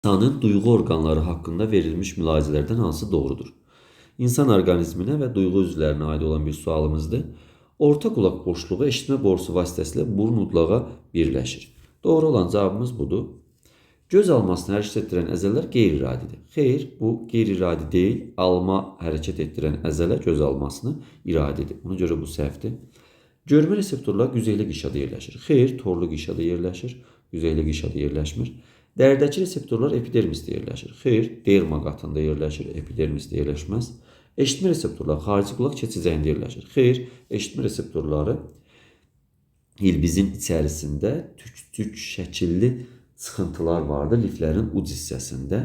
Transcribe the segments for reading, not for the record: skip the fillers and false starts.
İnsanın duyğu orqanları haqqında verilmiş mülahizələrdən hansı doğrudur? İnsan orqanizminə və duyğu üzvlərinə aid olan bir sualımızdır. Orta qulaq boşluğu eşitmə borusu vasitəsilə burun udlağa birləşir. Doğru olan cavabımız budur. Göz almasını hərəkət etdirən əzələlər qeyri-iradidir. Xeyr, bu qeyri-iradi deyil. Alma hərəkət etdirən əzələ göz almasını iradidir. Ona görə bu səhvdir. Görmə reseptorları güzeyli qişada yerləşir. Xeyr, torlu qişada yerləşir. Güzeyli qişada yerləşmir. Dəridəki reseptorlar epidermisdə yerləşir. Xeyr, derma qatında yerləşir, epidermisdə yerləşməz. Eşitmə reseptorları xarici qulaq keçicəyində yerləşir. Xeyr, eşitmə reseptorları ilbizin içərisində tük şəkilli sıxıntılar vardır liflərin uc hissəsində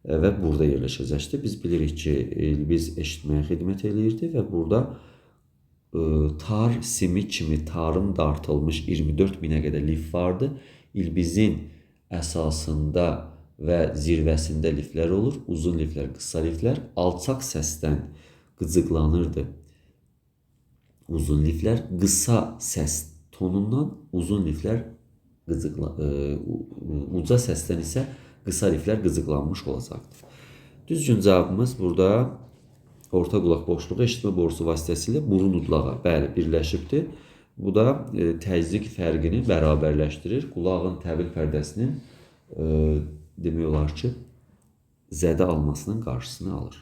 və burada yerləşəcəkdir. Biz bilirik ki, ilbiz eşitməyə xidmət eləyirdi və burada tar simi kimi tarım dartılmış 24 minə qədər lif vardı. İlbizin əsasında və zirvəsində liflər olur. Uzun liflər, qısa liflər. Alçaq səsdən qıcıqlanırdı. Uzun liflər qısa səs tonundan, uzun liflər uca səsdən isə qısa liflər qıcıqlanmış olacaqdır. Düzgün cavabımız burada orta qulaq boşluğu eşitmə borusu vasitəsilə burun udlağa birləşibdir. Bu da təzyiq fərqini bərabərləşdirir. Qulağın təbil pərdəsinin demək olar ki, zədə almasının qarşısını alır.